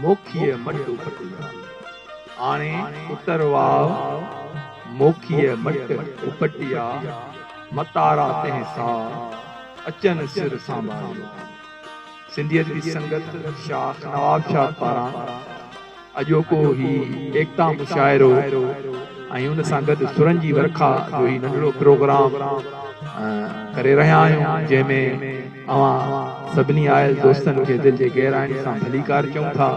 मोखीअ मट उपटिया आणे उतरवाव मोखीअ मट उपटिया मतारा तंहिंसां अचन सिर सांभालियो। सिंधियत जी संगत शाह नवाब शाह पारां अॼोको ही एकता मुशाइरो ऐं उन सां गॾु सुरनि जी वर्खा जो ही नंढड़ो प्रोग्राम करे रहिया आहियूं, जंहिंमें अवां सभिनी आयल दोस्तनि खे दिलि जे गहराइनि सां भलीकार चऊं था।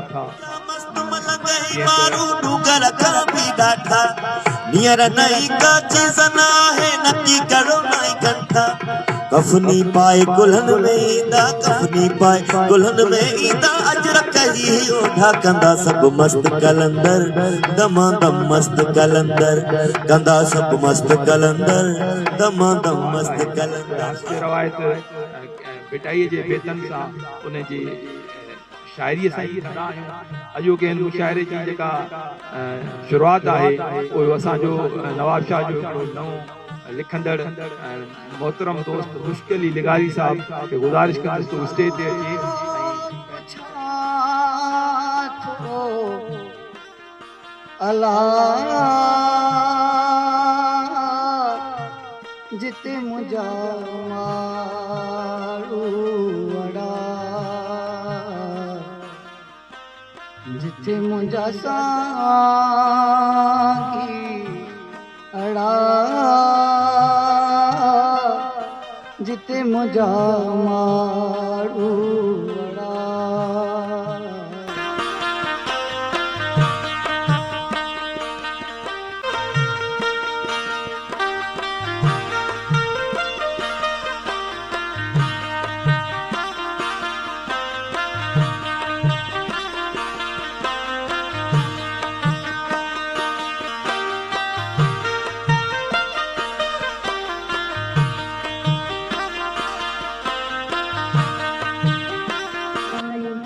कफनी पाए गुलहन में ईंदा, कफनी पाए गुलहन में ईंदा, अजरक ही ओढ़ा कंदा सब मस्त कलंदर, दमादम मस्त कलंदर कंदा सब मस्त कलंदर, दमादम मस्त कलंदर। रवायत बेटाई जे बेतन सां उन जी शायरी सां ई कंदा आहियूं। अॼोके हिन मुशाइरे जी जेका शुरूआत आहे उहो असांजो नवाब शाह जो हिकिड़ो नओं लिखंदड़ मोहतरम दोस्त मुश्किल अली लिगारी साहब खे गुज़ारिश कंदुसि तो स्टेज ते अची जिते मुंहिंजा माण्हू वड़ा, जिते मुंहिंजा साकी अड़ा, जिते मुंहिंजा माण्हू वड़ा।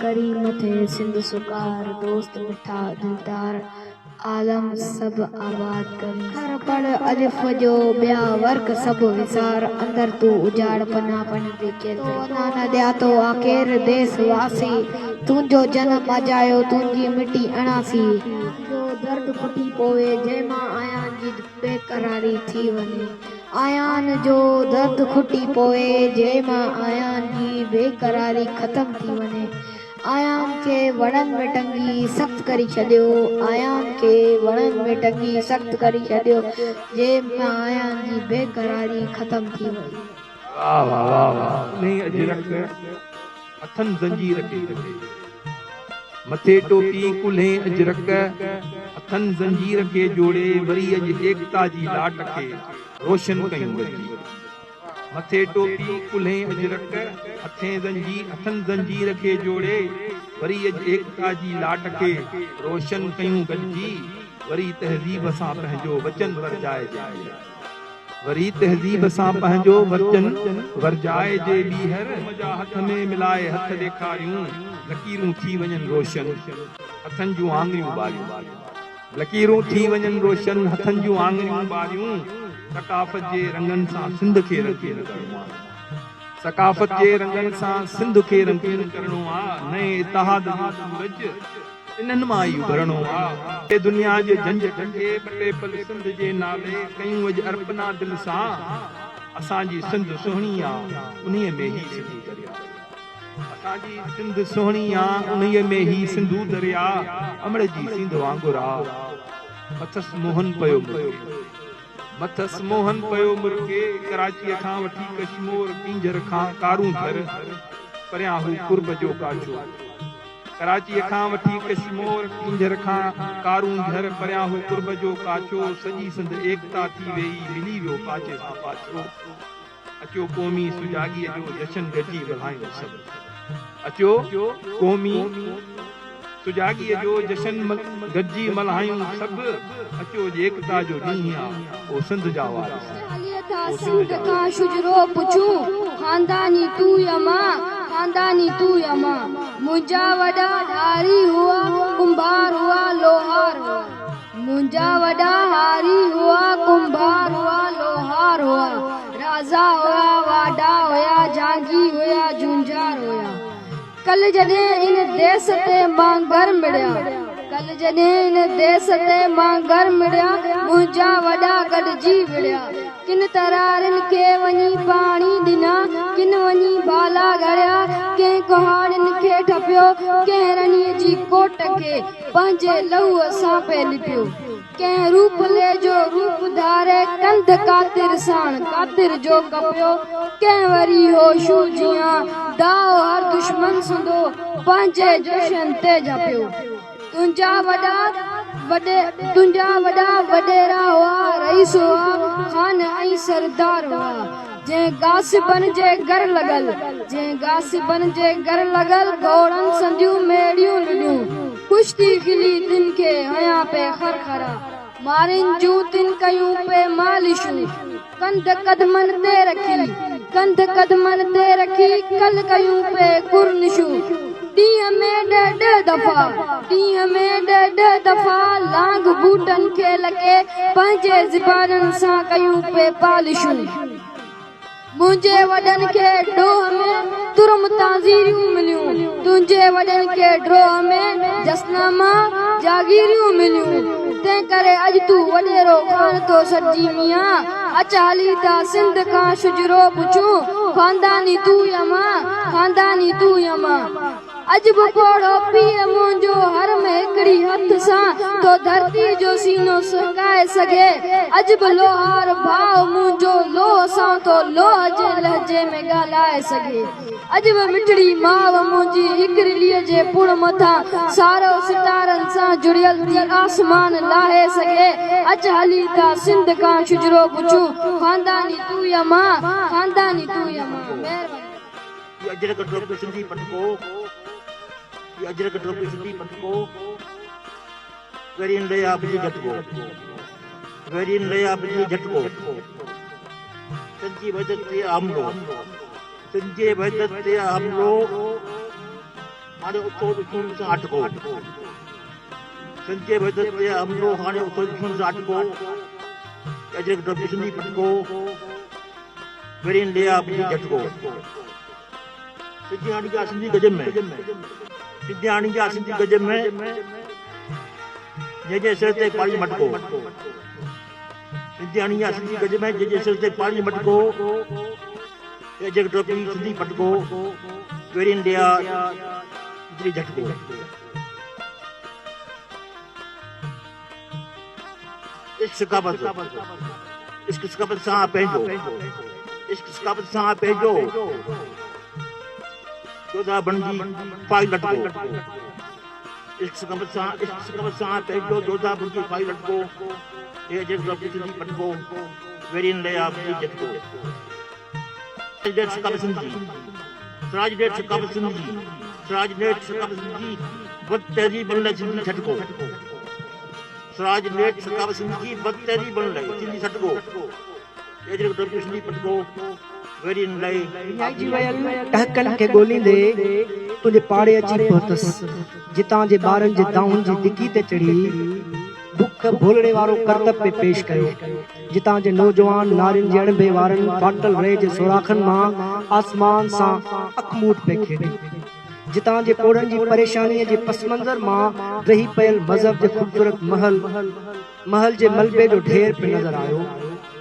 करीम थे सिंध सुकार, दोस्त मिठा दिलदार, आलम सब आबाद कर। हर पढ़ अलिफ जो ॿिया वर्क सब विसार, अंदर तू उजाड़ पना पन देखे तो नाना दिया तो आकेर देश वासी, तुंहिंजो जन्म अजायो तुंहिंजी मिटी अणासी, जो दर्द फुटी पोवे जंहिंमां आयान जी बेकरारी थी वञे, आयान जो दर्द खुटी पोए जंहिंमां आयान जी बेकरारी ख़तम थी वञे, आयान के वणन में टंगी सख्त करी छॾियो, आयान के वणन में टंगी सख्त करी छॾियो, जंहिंमां आयान जी बेकरारी ख़तम थी वई। वाह वाह वाह वाह। नहीं अजरक हथन जंजीर के मथे टोपी कुल्हे अजरक, हथन जंजीर के जोड़े वरी अज एकता जी लाट के रोशन कयूं गॾिजी। मथे टोपी कुल्हे अजरक, हथन जंजीर के जोड़े वरी अज एकता जी लाट के रोशन कयूं गॾिजी, वरी तहज़ीब सां पंहिंजो वचन वरजाइजे, वरी तहज़ीब सां पंहिंजो वचन वरजाइजे ॿीहर, मुंहिंजा हथ में मिलाए हथ ॾेखारियूं, लकीरूं थी वञनि रोशन हथनि जूं आङिरियूं ॿारियूं, लकीरूं थी वञनि रोशन हथनि जूं आङिरियूं ॿारियूं, सकाफ़त जे रंगनि सां सिंध खे रंगीन करणो आहे, सकाफ़त जे रंगनि सां सिंध खे रंगीन करणो आहे, नए इतिहाद जो सूरज इन्हनि मां ई उभरणो आहे, दुनिया जे झंझट खे ॿटे पल सिंध जे नाले कयूं अॼु अर्पना दिल सां, असांजी सिंध सुहिणी आहे उन्हीअ में ई सिंधू दरिया, असांजी सिंध सुहिणी आहे उन्हीअ में ई सिंधू दरिया, अमड़ जी सिंध वांगुरु आहे मथस मोहन पयो मुर्गे, मथस मोहन पयो मुर्गे, कराचीअ खां वठी कश्मीर किंजर खां कारूं धर, परियां हू कुर्ब जो काचो, कराचीअ खां वठी कश्मीर किंजर खां कारूं धर, परियां हू कुर्ब जो काचो, सॼी सिंध एकता थी वेई मिली वियो पाचे सां पाचो, अचो क़ौमी सुजाॻीअ जो जशन गॾिजी मल्हायूं सभु, अचो क़ौमी सुजाॻीअ जो जशन गॾिजी मल्हायूं सभु, अचो एकता जो ॾींहुं आहे ओ सिंध जा वारिस, सिंध का शुजरो पुछूं, खानदानी तू या मां, खानदानी तू या मां, मुंहिंजा वॾा हारी हुआ कुंभार हुआ लोहार हुआ, मुंहिंजा वॾा हारी हुआ कुंभार हुआ लोहार हुआ, राजा हुआ वाडा हुया जांगी हुया झुंझार हुया, कल जॾहिं इन देस ते मां घर मिलिया कल जॾहिं इन देस ते मां घर मिलिया मुंहिंजा वॾा गॾिजी विड़िया किन तरारनि खे वञी पाणी ॾिना किन वञी बाला घड़िया कंहिं कुहाड़ियुनि खे ठपियो कंहिं रणीअ जी कोट खे पंहिंजे लहूअ सां पे लिपियो कंहिं रूप ले जो रूप धारे कंध कातिर साण कातिर जो कपियो कंहिं वरी होशू जियां दाव हर दुश्मन सुंदो पंहिंजे जोशनि ते जपियो तुंहिंजा वॾा वॾेरा हुआ रईस हुआ खान ऐं सरदार हुआ जंहिं गासिबनि जे घर लॻल घोड़नि संदियूं मेड़ियूं लुॾियूं कुश्ती खिली तिन खे हयां पे खरखरा मारिन जूं तिन कयूं पे मालिशूं कंध कदमनि ते रखी कल कयूं पे कुर्निशूं ॾींहं में ॾह दफ़ा लांग बूटनि खे लॻे पंहिंजे ज़बाननि सां कयूं पे पालिशूं मुंहिंजे वॾनि खे ॾोह में तुरम ताज़ीरियूं मिलियूं तुंहिंजे वॾनि खे ड्रोह में जसनामा जागीरियूं मिलियूं तंहिं करे अॼु तूं वॾेरो खान थो सॾिजी मियां अच हली था सिंध खां शुजरो पुछूं खानदानी तूं यमा अॼु बि पोड़ो पीउ मुंहिंजो हर में हिकिड़ी हथ सां तो धरती जो सीनो सुकाए सघे अॼु बि लोहार भाउ मुंहिंजो लोह सां तो लोह जे लहजे में ॻाल्हाए सघे अॼु बि मिठड़ी माउ मुंहिंजी हिकिड़ीअ जे पुण मथां सारो सितारनि सां जुड़ियल थी आसमान लाहे सघे अच हली था सिंध खां शुजरो पुछूं खानदानी तूं यमा अजरक टोपी सिंधी पटको वेरिन ले आप जी झटको संजी भजत ते हमलो हाणे उतो दुश्मन सां अटको संजय भजत ते हमलो हाणे उतो दुश्मन सां अटको अजरक टोपी सिंधी पटको वेरिन ले आप जी झटको सिंधी जा सिंधी गजम में जे सिर ते पाणी मटको सिंधियाणी जा सिंधी गज में जे सिर ते पाणी मटको अजरक टोपी सिंधी पटको वेरिन लिया जी झटको इश्क सकाबत सां पंहिंजो जोधा बंदी पाई लटको इश्क सकाबत सां पंहिंजो जोधा बंदी पाई लटको ये अजरक टोपी सिंधी पटको वेरिन ले आप जी झटको सराज डेट सकाबत सिंधी बदतहरी बन सिंधी झटको सराज डेट सकाबत सिंधी बदतहरी बन सिंधी झटको अजरक टोपी सिंधी पटको जी वयल टहकन के गोलींदे तुझे पाड़े अची पहुतस जितां जे ॿारनि जे दाउन जी दिकी ते चढ़ी दुख भोलड़े वारो करतब पे पेश कयो जितां जे नौजवान नारियुनि जे अणबे वारनि फाटल रहे जे सोराखनि मां आसमान सां अखमूट पे खेॾे जितां जे पोड़नि जी परेशानीअ जे पस मंज़र मां रही पियल मज़हब जे ख़ूबसूरत महल जे मलबे जो ढेर पे नज़र आयो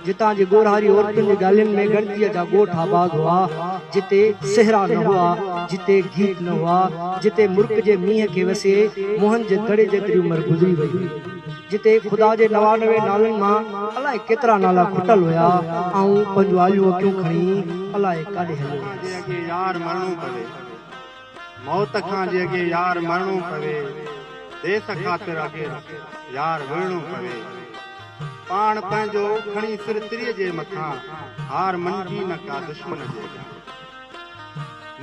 जितां जे गोरहारी औरतुनि जी ॻाल्हियुनि में गणतीअ जा ॻोठ आबाद हुआ जिते सेहरा न हुआ जिते गीत न हुआ जिते मुल्क जे मींहं खे वसे मोहन जे दड़े जेतिरी उमिरि गुज़री वई जिते ख़ुदा जे 99 नालनि मां अलाए केतिरा नाला खुटल हुया ऐं पंहिंजूं आलियूं अखियूं खणी अलाए काॾे हलियो यार मरणो पवे मौत खां जे अॻे यार मरणो पवे देश ख़ातिर अॻे यार विढ़णो पवे पाण पंहिंजो खणी सिर तिरीअ जे मथां हार मंदी न का दुश्मन जे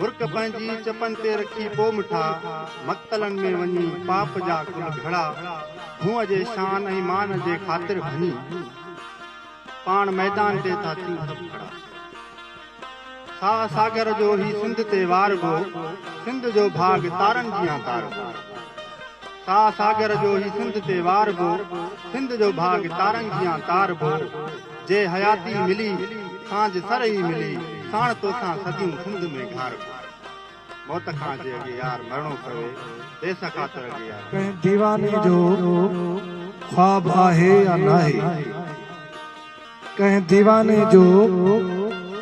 मुर्क पंहिंजी चपन ते रखी पो मिठा मक्तलनि में वञी पाप जा कुल घड़ा हुअ जे शान ऐं मान जे ख़ातिर भञी पाण मैदान ते था थियूं सभु खड़ा साह सागर जो ही सिंध ते वार गो सिंध जो भाग तारनि जियां तार साह सागर जो ही सिंध ते वार गो सिंध जो भाग तारनि जियां तार बो जे हयाती मिली सांझ सर ई मिली साण तोसां सदियूं सिंध में घार मौत खां जे अॻे यार मरणो पवे देश ख़ातिर अॻे यार कंहिं दीवाने जो ख्वाब आहे या नाहे कंहिं दीवाने जो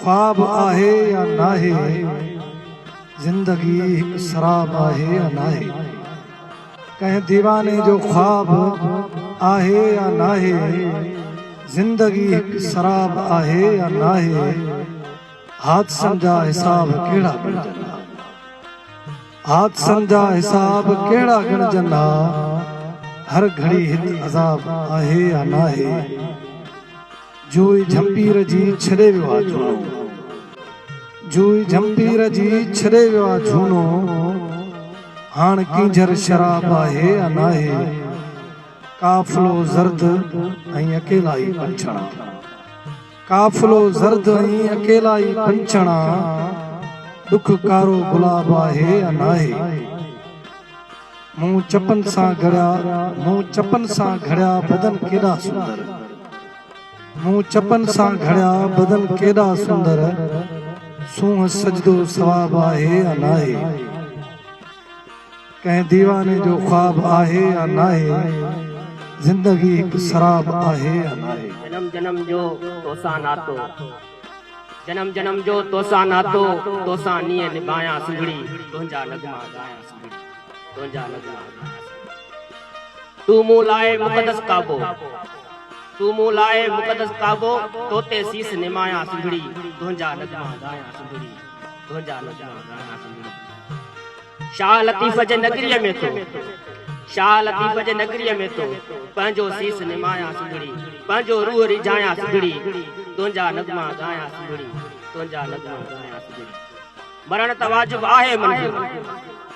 ख्वाब आहे या नाहे ज़िंदगी हिकु शराब आहे या नाहे कंहिं दीवाने जो ख्वाब आहे या नाहे ज़िंदगी हिकु शराब आहे या नाहे हादसनि जा हिसाब कहिड़ा ॻणजंदा हादसनि जा हिसाब कहिड़ा ॻणजंदा हर घड़ी हिते अज़ाब आहे या नाहे जूई झंपीर जी छॾे वियो आहे झूनो जूई झंपीर जी छॾे वियो आहे झूनो हाण कींझर शराब आहे या नाहे काफ़िलो ज़र्द ऐं अकेला ई पंछड़ा काफ़िलो ज़र्द ऐं अकेला ई पंछड़ा दुख कारो गुलाब आहे या नाहे मूं चपन सां घड़िया बदन केॾा सुंदर मूं चपन सां घड़िया बदन केॾा सुंदर सूंह सजदो सवाब आहे या नाहे कंहिं दीवाने जो ख्वाब आहे या नाहे ज़िंदगी हिकु शराब आहे या नाहे जन्म जन्म जो तोसां नातो जन्म जन्म जो तोसां नातो तोसां नीअं निभायां सुंदड़ी तुंहिंजा नगमा ॻायां सुंदड़ी तुंहिंजा नगमा ॻायां तूं मूं लाइ मुक़दस काबो तूं मूं लाइ मुक़दस काबो तोते सीस निमायां सुंदड़ी तुंहिंजा नगमा ॻायां सुंदड़ी तुंहिंजा नगमा ॻायां सुंदड़ी शाह लतीफ़ जे नगरीअ में तो शाह लतीफ़ जे नगरीअ में तो पंहिंजो सीस निमायां सुंदड़ी पंहिंजो रूह रिझायां सुंदड़ी तुंहिंजा नगमा ॻायां सुंदड़ी तुंहिंजा नगमा ॻायां सुंदड़ी मरण त वाजिब आहे मंज़ूर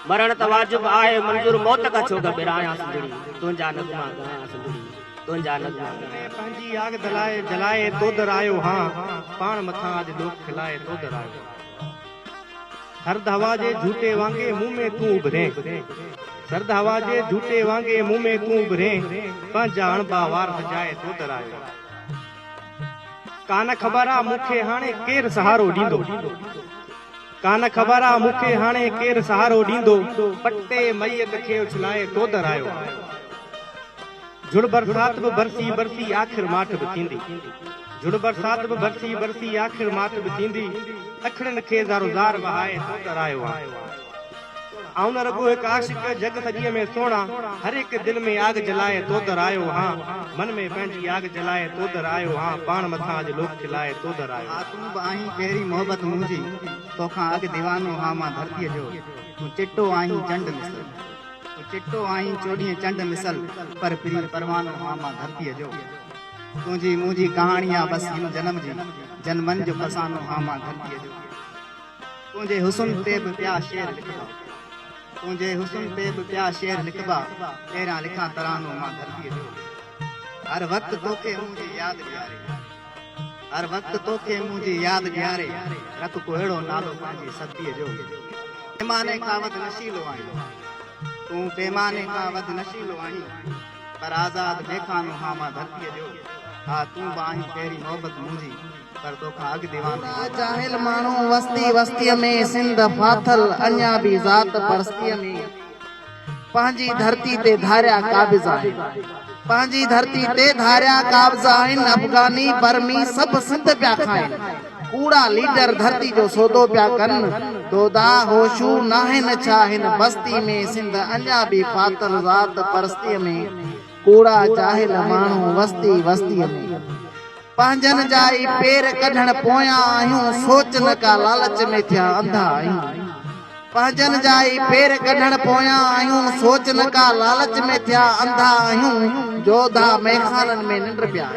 मरण त वाजिब आहे मंज़ूर मौत का छो घबरायां सुंदड़ी तुंहिंजा नगमा ॻायां सुंदड़ी तुंहिंजा नगमा ॻायां पंहिंजी आग जलाए तोदर आयो हाँ पाण मथां अॼु लोक खिलाए तोदर आयो सर्द हवा जे झूटे वांगे मुंह में तूं उभरे सर्द हवा जे झूटे वांगे मुंह में तूं उभरे पंहिंजा अणबा वार सजाए तोदर आयो कान ख़बर आ मूंखे हाणे केरु सहारो ॾींदो कान ख़बर आ मूंखे हाणे केरु सहारो ॾींदो पटे मैयत खे उछलाए तोदर आयो जुड़ बरसात बि बरसी बरसी आख़िर माठ बि थींदी जुड़ बरसात बि बरसी बरसी आख़िर माठ बि थींदी अखड़नि खे ज़ारो ज़ार वहाए तोदर आयो आहे आऊं न रुॻो हिकु आशिक जग सॼीअ में सोणा हर हिकु दिलि में आग जलाए तोदर आयो हाँ मन में पंहिंजी आग जलाए तोदर आयो हाँ पाण मथां अॼु लोक खिलाए तोदर आयो तूं बि आहीं पहिरीं मोहबत मुंहिंजी तोखां अॻु दीवानो हाँ मां धरतीअ जो तूं चिटो आहीं चंड मिसल तूं चिटो आहीं चोॾीह चंड मिसल पर प्री परवानो हाँ मां धरतीअ जो तुंहिंजी मुंहिंजी कहाणी आहे बसि हिन जनम जी जनमनि जो फसानो हाँ मां धरतीअ जो तुंहिंजे हुस्न ते बि पिया शेर लिखबा तुंहिंजे हुस्न ते बि पिया शेर लिखबा तेरा लिखां तरानो मां धरतीअ जो हर वक़्तु तोखे मुंहिंजी यादि ॾियारे हर वक़्तु तोखे मुंहिंजी यादि ॾियारे रख को अहिड़ो नालो पंहिंजी सतीअ जो पैमाने खां वधि नशीलो आहीं तूं पैमाने खां वधि नशीलो आहीं पर आज़ाद बेखानो हाँ मां धरतीअ जो हा तूं बि आहीं पहिरीं मोहबत मुंहिंजी पर तोखां अॻु दीवानो जाहिल माण्हू वस्ती वस्तीअ में सिंध फाथल अञा बि ज़ात परस्तीअ में पंहिंजी धरती ते धारिया काबिज़ आहिनि पंहिंजी धरती ते धारिया काबिज़ आहिनि अफ़गानी बर्मी सभु सिंध पिया खाइनि कूड़ा लीडर धरती जो सौदो पिया कनि दोदा होशू नाहिनि छा हिन बस्ती में सिंध अञा बि फाथल ज़ात परस्तीअ में कूड़ा जाहिल माण्हू वस्ती वस्तीअ में पंहिंजनि जा ई पेर कढण पोयां आहियूं सोच न का लालच में थिया अंधा आहियूं पंहिंजनि जा ई पेर कढण पोयां आहियूं सोच न का लालच में थिया अंधा आहियूं जोधा मैखाननि में निंड पिया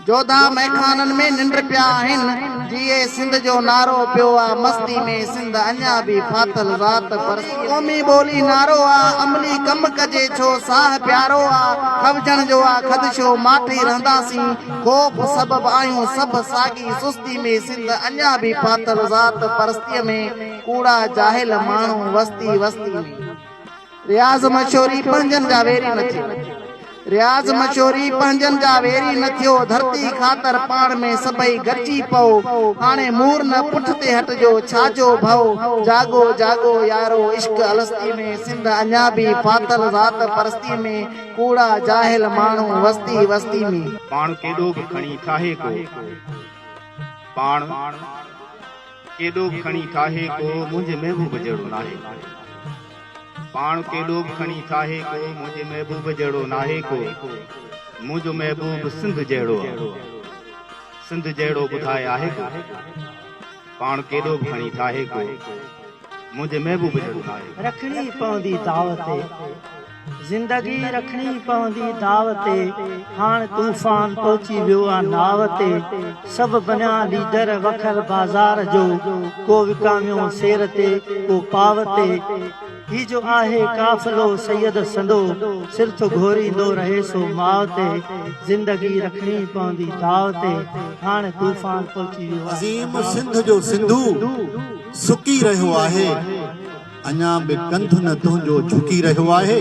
जोधा मैखाननि में निंड पिया आहिनि जीअं सिंध जो नारो पियो आहे मस्ती में सिंध अञा बि फाथल रात पर क़ौमी ॿोली नारो आहे अमली कम कजे छो साह प्यारो आहे खवजण जो आहे खदशो माठी रहंदासीं ख़ौफ़ सबब आहियूं सभु साॻी सुस्ती में सिंध अञा बि फाथल ज़ात परस्तीअ में कूड़ा जाहिल माण्हू वस्ती वस्ती में रियाज़ मशहूरी पंहिंजनि जा वेरी न थिए रियाज़ मशोरी पंजन जा वेरी न थियो धरती खातर पाण में सबई गची पओ हाणे मूर न पुठ ते हटजो छाजो भव जागो जागो यारो इश्क अलस्ती में सिंध अञा भी फातल ज़ात परस्ती में कूड़ा जाहिल माण्हू वस्ती वस्ती में पाण केॾो बि खणी ठाहे को पाण केॾो बि खणी ठाहे को मुंहिंजे महबूब जहिड़ो नाहे पाण केॾो बि खणी ठाहे को मुंहिंजे महबूब जहिड़ो नाहे को मुंहिंजो महबूब सिंध जहिड़ो सिंध जहिड़ो ॿुधाए आहे को पाण केॾो बि खणी ठाहे को मुंहिंजे महबूब जहिड़ो नाहे रखणी पवंदी दावते जिंदगी रखणी पवंदी दावते हाण तूफान पहुची वियो आहे नाव ते सभु बनिया लीडर वखल बाज़ार जो को विकामियो शेर ते को पाव ते ही जो आहे काफ़िलो सैयद संदो सिर तो घोरींदो रहे सो माव ते जिंदगी रखणी पवंदी दाव ते हाणे तूफान पहुची वियो आहे अज़ीम सिंध जो सिंधू सुकी रहियो आहे अञा बि कंध न तुंहिंजो झुकी रहियो आहे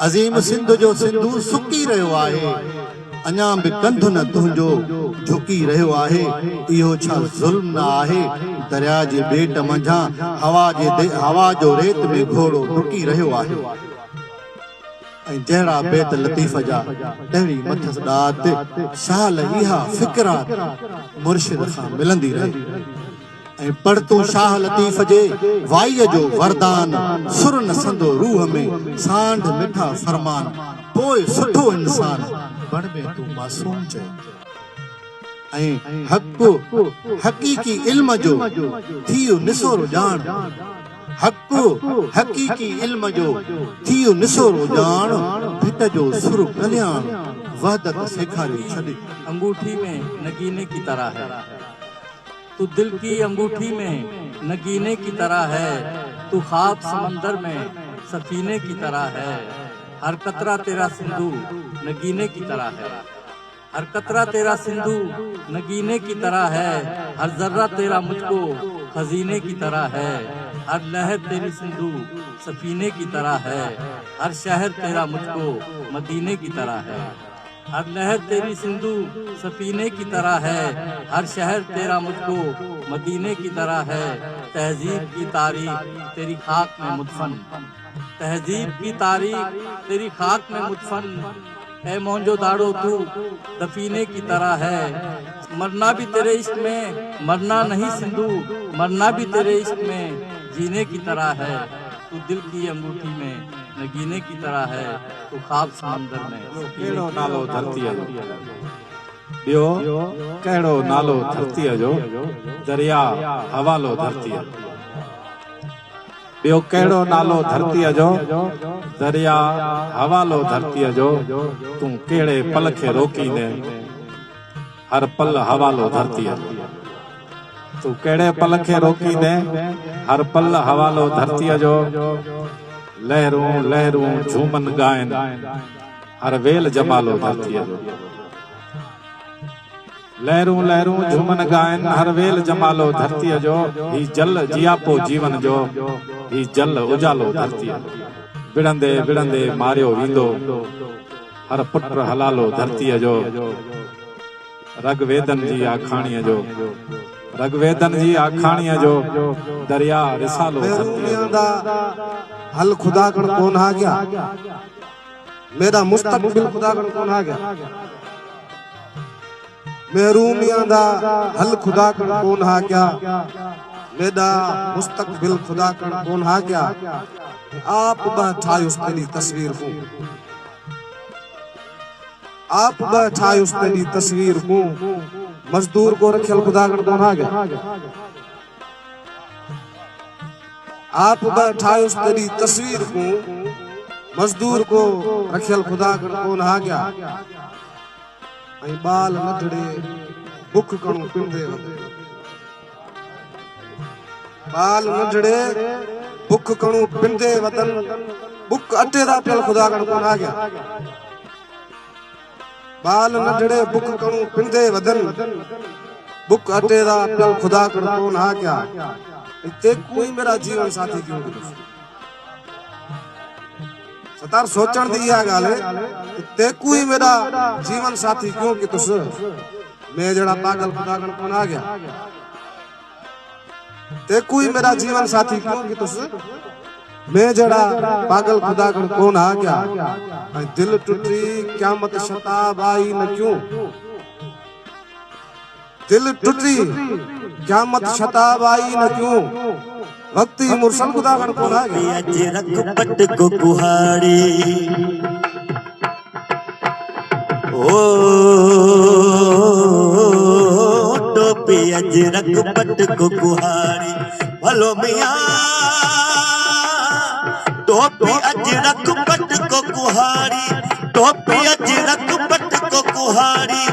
अज़ीम सिंध जो सिंधू सुकी रहियो आहे अञा बि कंध न तुंहिंजो झुकी रहियो आहे इहो छा ज़ुल्म न आहे दरिया जे बेट मंझां हवा जो रेत में घोड़ो डुकी रहियो आहे ऐं जहिड़ा बेत लतीफ़ जा तहिड़ी मथस ॾात शाल इहा फ़िक्रात मुर्शिद खां मिलंदी रहे ऐं पढ़ तूं शाह लतीफ़ जे वाईअ जो वरदान सुर नसंदो रूह में सांढ मिठा फरमान पोइ सुठो इंसान बण में तूं मासूम चए ऐं हक़ीक़ी इल्म जो थियो निसोरो ॼाण हक़ीक़ी इल्म जो थियो निसोरो ॼाण भिट जो सुर कल्याण वहदत सेखारे छॾे अंगूठी में नगीने की तरह है तू दिल की अंगूठी में नगीने की तरह है तू ख्वाब समंदर में सफीने की तरह है हर कतरा तेरा सिंधु नगीने की तरह है हर कतरा तेरा सिंधु नगीने की तरह है हर जर्रा तेरा मुझको खजीने की तरह है हर लहर तेरी सिंधु सफीने की तरह है हर शहर तेरा मुझको मदीने की तरह है हर लहर तेरी सिंधु सफीने की तरह है हर शहर तेरा मुझको मदीने की तरह है तहजीब की तारीख तेरी खाक में मुदफन तहजीब की तारीख तेरी खाक में मुदफन ऐ मोहनजो दाड़ो तू दफीने की तरह है मरना भी तेरे इश्क में मरना नहीं सिंधु मरना भी तेरे इश्क में जीने की तरह है तू दिल की अंगूठी में नगीने की तरह है तू ख्वाब समंदर में केड़ो नालो धरतीअ जो ॿियो कहिड़ो नालो धरतीअ जो दरिया हवालो धरतीअ ॿियो कहिड़ो नालो धरतीअ जो दरिया हवालो धरतीअ जो तूं कहिड़े पल खे रोकींदे हर पल हवालो धरतीअ तूं कहिड़े पल खे रोकींदे हर पल हवालो धरतीअ जो लहरूं लहरूं झूमन गाइनि हर वेल जमालो धरतीअ जो लहरूं लहरूं झूमन गाइनि हर वेल जमालो धरतीअ जो ही जल जियापो जीवन जो ही जल उजालो धरतीअ विढ़ंदे विढ़ंदे मारियो वेंदो हर पुट हलालो धरतीअ जो रगवेदन जी आखाणीअ जो रगवेदन जी आखाणीअ जो दरिया रिसालो दुनिया दा हल खुदा कण कोन आ गया मेरा मुस्तकबिल खुदा कण कोन आ गया महरूमियां दा हल खुदा कण कोन आ गया मेरा मुस्तकबिल खुदा कण कोन आ गया आप ठायुस तेरी तस्वीर को आप ठायुस तेरी तस्वीर को मजदूर को रखियल खुदा कण कोन आ गया आप ठायुस तेरी तस्वीर को मजदूर को रखियल खुदा कण कोन आ गया ऐं बाल नंढड़े बुख कणो पिंदे बाल नंढड़े बुख कणो पिंदे वतन बुख अटे दा पियल खुदा कण कोन आ गया बाल नंढड़े बुख कणो पिंदे वतन बुख अटे दा पियल खुदा कण कोन आ गया ते कोई मेरा जीवन साथी क्यों तार सोचण दी इहा गाल तेकू ही मेरा जीवन साथी क्यों कि तुस मैं जड़ा पागल खुदागण कोन आ गया तेकू ही मेरा जीवन साथी क्यों कि तुस मैं जड़ा पागल खुदागण कोन आ गया दिल टूटी क़यामत शताब आई न क्यों दिल टूटी क़यामत शताब आई न क्यों भक्ति मुरसल खुदागण कोन आ गया अजरक पट को कुहाड़ी ओ टोपी अजरक पट को कुहाड़ी भलो मियां टोपी अजरक पट को कुहाड़ी टोपी अजरक पट को कुहाड़ी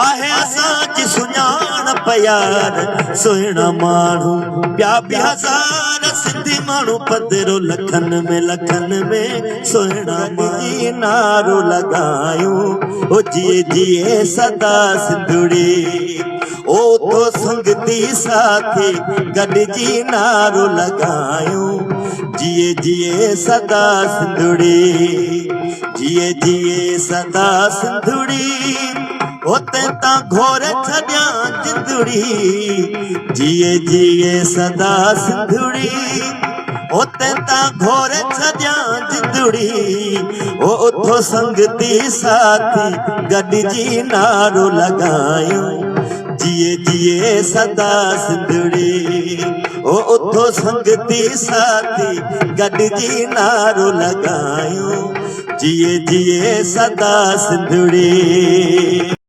आहे असांजी सुञाण प्यार सुहिणा माण्हू ॿिया बि हज़ार सिंधी माण्हू पधरो लखन में सुहिणा जी नारो लॻायूं ओ जिए जिए सदा सिंधुड़ी ओ तो संगती साथी गॾिजी नारो लॻायूं जिए जिए सदा सिंधुड़ी जिए जिए सदा सिंधुड़ी होते ता घोर छड्या जिंदड़ी जिए जिए सदा सिंधुड़ी होते ता घोर छड्या जिंदड़ी ओ उथो संगती साथी गॾिजी नारो लॻायूं जिए जिए सदा सिंधुड़ी ओ उथो संगती साथी गॾिजी नारो लॻायूं जिए जिए सदा सिंधुड़ी।